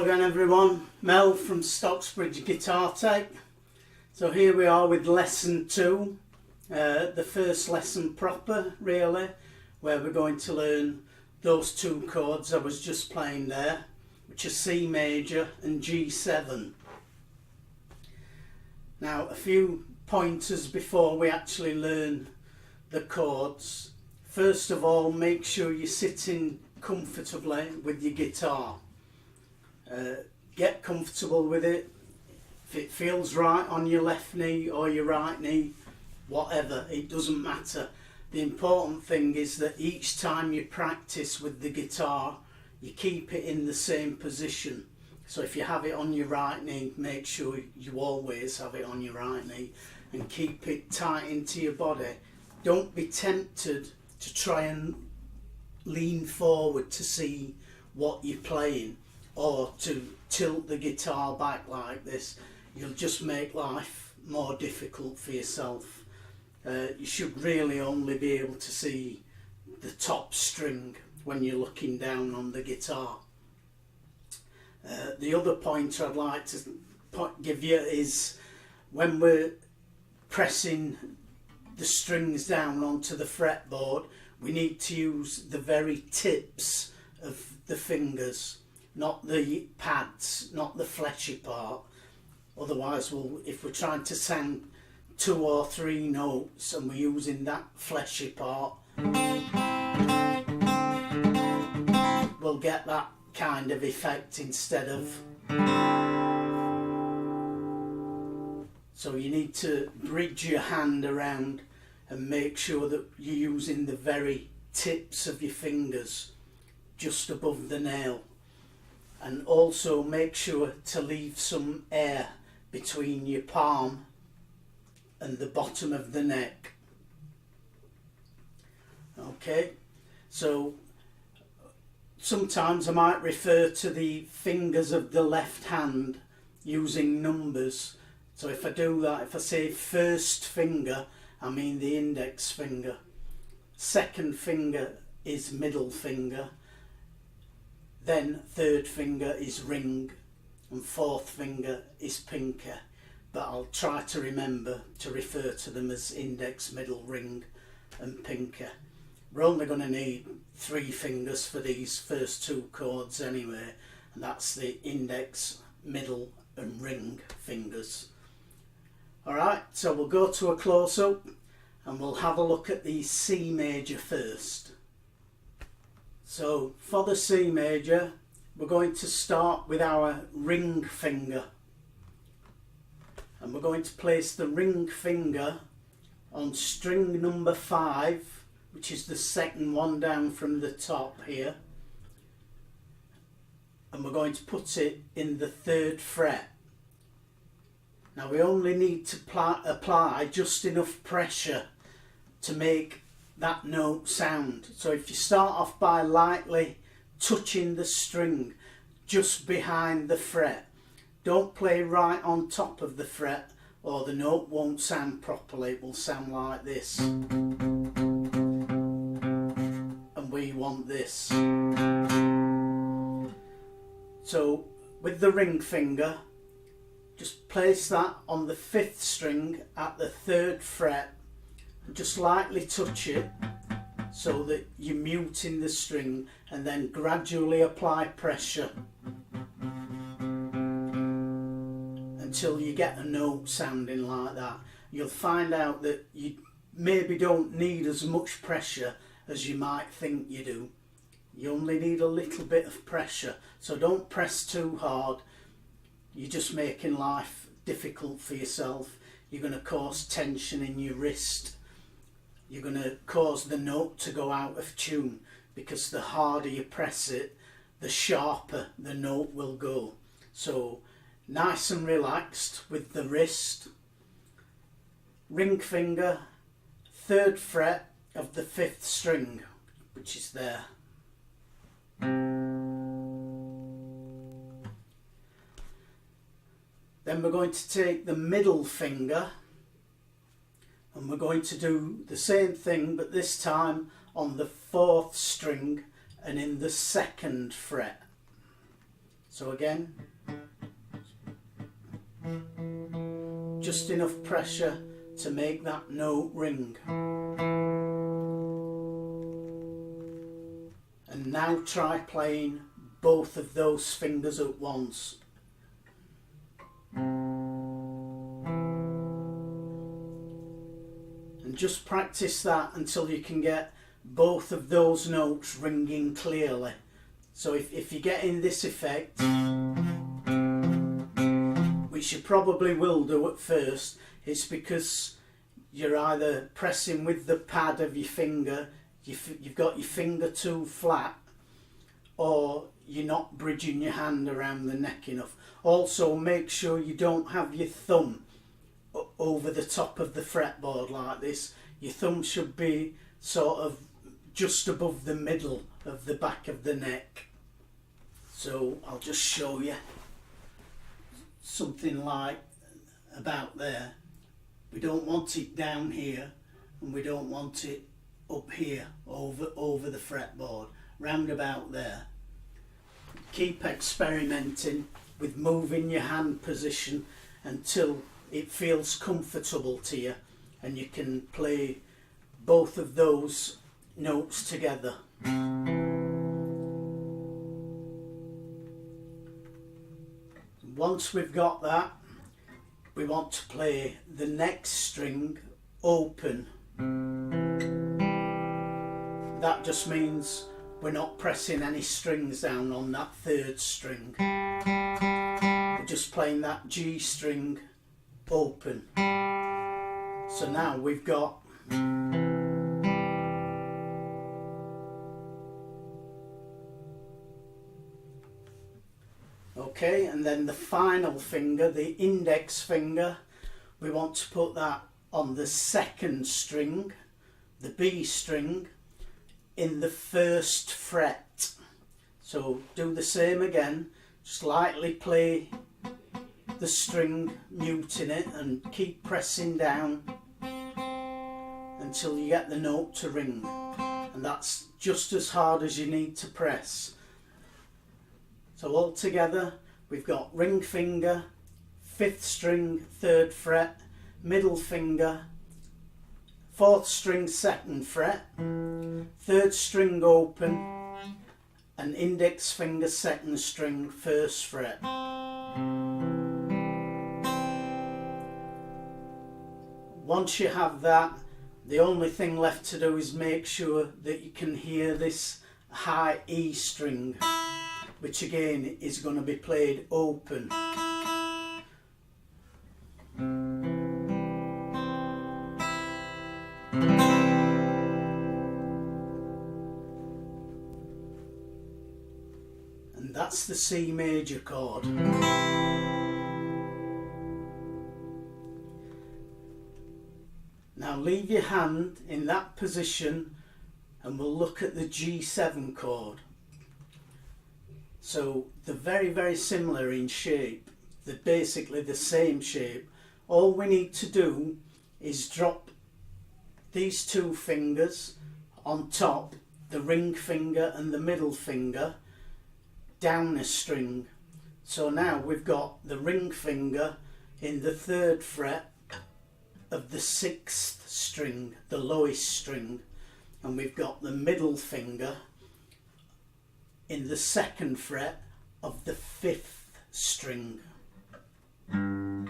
again everyone, Mel from Stocksbridge Guitar Tech. So here we are with lesson 2, the first lesson proper really, where we're going to learn those two chords I was just playing there, which are C major and G7. Now a few pointers before we actually learn the chords. First of all, make sure you're sitting comfortably with your guitar. Get comfortable with it. If it feels right on your left knee or your right knee, whatever, it doesn't matter. The important thing is that each time you practice with the guitar, you keep it in the same position. So if you have it on your right knee, make sure you always have it on your right knee and keep it tight into your body. Don't be tempted to try and lean forward to see what you're playing, or to tilt the guitar back like this. You'll just make life more difficult for yourself. You should really only be able to see the top string when you're looking down on the guitar. The other pointer I'd like to give you is when we're pressing the strings down onto the fretboard, we need to use the very tips of the fingers, not the pads, not the fleshy part. Otherwise, if we're trying to sound 2 or 3 notes and we're using that fleshy part, we'll get that kind of effect instead of. So you need to bridge your hand around and make sure that you're using the very tips of your fingers just above the nail. And also make sure to leave some air between your palm and the bottom of the neck. Okay, so sometimes I might refer to the fingers of the left hand using numbers. So if I do that, if I say first finger, I mean the index finger. Second finger is middle finger. Then third finger is ring, and fourth finger is pinky. But I'll try to remember to refer to them as index, middle, ring and pinky. We're only going to need 3 fingers for these first 2 chords anyway, and that's the index, middle and ring fingers. Alright, so we'll go to a close-up and we'll have a look at the C major first. So for the C major, we're going to start with our ring finger, and we're going to place the ring finger on string number 5, which is the second one down from the top here, and we're going to put it in the 3rd fret. Now we only need to apply just enough pressure to make that note sound. So if you start off by lightly touching the string just behind the fret, don't play right on top of the fret or the note won't sound properly. It will sound like this, and we want this. So with the ring finger, just place that on the 5th string at the 3rd fret and just lightly touch it so that you're muting the string, and then gradually apply pressure until you get a note sounding like that. You'll find out that you maybe don't need as much pressure as you might think you do. You only need a little bit of pressure, so don't press too hard. You're just making life difficult for yourself. You're going to cause tension in your wrist. You're going to cause the note to go out of tune, because the harder you press it, the sharper the note will go. So nice and relaxed with the wrist. Ring finger, 3rd fret of the 5th string, which is there. Then we're going to take the middle finger and we're going to do the same thing, but this time on the 4th string and in the 2nd fret. So again, just enough pressure to make that note ring. And now try playing both of those fingers at once. And just practice that until you can get both of those notes ringing clearly. So if you're getting this effect, which you probably will do at first, it's because you're either pressing with the pad of your finger, you've got your finger too flat, or you're not bridging your hand around the neck enough. Also, make sure you don't have your thumb over the top of the fretboard like this. Your thumb should be sort of just above the middle of the back of the neck. So I'll just show you something like about there. We don't want it down here, and we don't want it up here over the fretboard. Round about there. Keep experimenting with moving your hand position until it feels comfortable to you and you can play both of those notes together. Once we've got that, we want to play the next string open. That just means we're not pressing any strings down on that third string. We're just playing that G string open. So now we've got okay, and then the final finger, the index finger, we want to put that on the second string, the B string, in the first fret. So do the same again, just lightly play the string, muting it, and keep pressing down until you get the note to ring. And that's just as hard as you need to press. So all together we've got ring finger, 5th string, 3rd fret, middle finger, 4th string, 2nd fret, 3rd string open, and index finger, 2nd string, 1st fret. Once you have that, the only thing left to do is make sure that you can hear this high E string, which again is going to be played open. And that's the C major chord. Now leave your hand in that position and we'll look at the G7 chord. So they're very, very similar in shape. They're basically the same shape. All we need to do is drop these two fingers on top, the ring finger and the middle finger, down a string. So now we've got the ring finger in the 3rd fret of the 6th string, the lowest string, and we've got the middle finger in the 2nd fret of the 5th string. And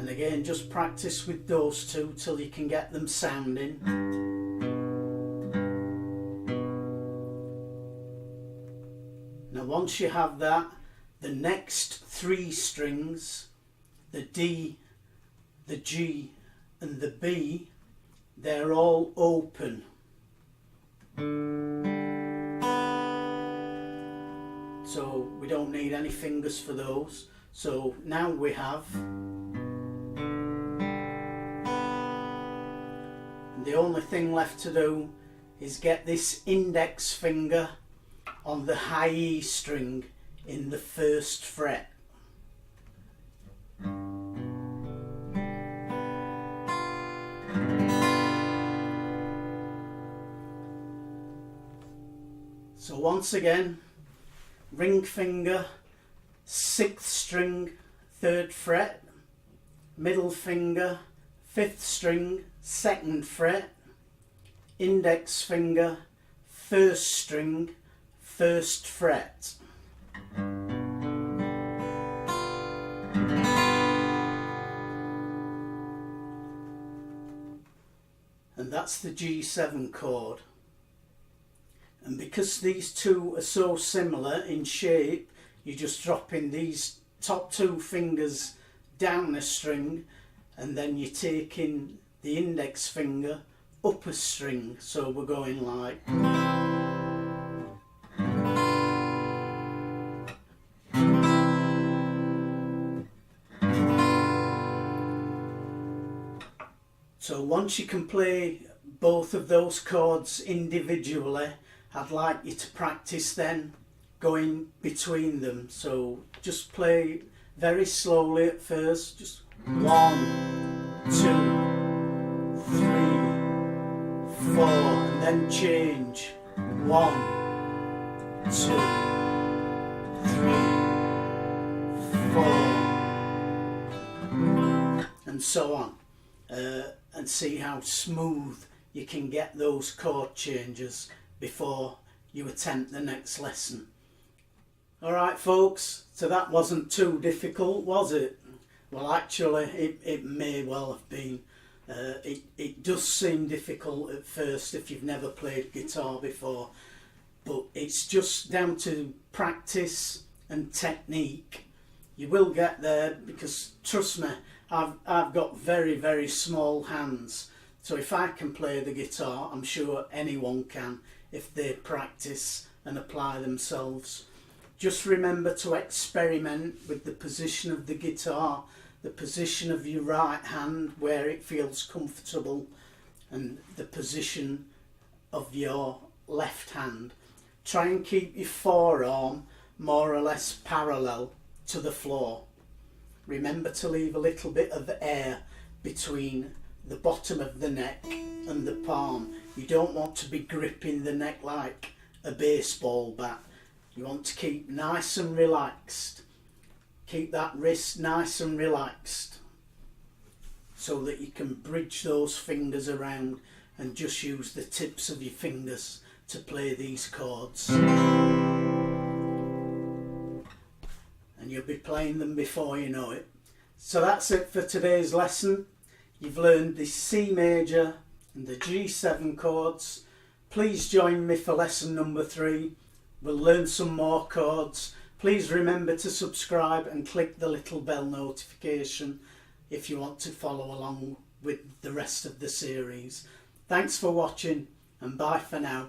again, just practice with those two till you can get them sounding. Now once you have that, the next 3 strings, the D, the G and the B, they're all open. So we don't need any fingers for those. So now we have, the only thing left to do is get this index finger on the high E string in the 1st fret. So once again, ring finger, 6th string, 3rd fret, middle finger, 5th string, 2nd fret, index finger, 1st string, 1st fret. And that's the G7 chord. And because these two are so similar in shape, you just drop in these top 2 fingers down a string, and then you take in the index finger up a string. So we're going like, so once you can play both of those chords individually, I'd like you to practice then going between them. So just play very slowly at first, just 1, 2, 3, 4, and then change 1, 2, 3, 4, and so on, and see how smooth you can get those chord changes before you attempt the next lesson. Alright folks, so that wasn't too difficult, was it? Well, actually it may well have been. It does seem difficult at first if you've never played guitar before, but it's just down to practice and technique. You will get there, because trust me, I've got very, very small hands, so if I can play the guitar, I'm sure anyone can if they practice and apply themselves. Just remember to experiment with the position of the guitar, the position of your right hand where it feels comfortable, and the position of your left hand. Try and keep your forearm more or less parallel to the floor. Remember to leave a little bit of air between the bottom of the neck and the palm. You don't want to be gripping the neck like a baseball bat. You want to keep nice and relaxed. Keep that wrist nice and relaxed so that you can bridge those fingers around and just use the tips of your fingers to play these chords. And you'll be playing them before you know it. So that's it for today's lesson. You've learned the C major and the G7 chords. Please join me for lesson number 3. We'll learn some more chords. Please remember to subscribe and click the little bell notification if you want to follow along with the rest of the series. Thanks for watching, and bye for now.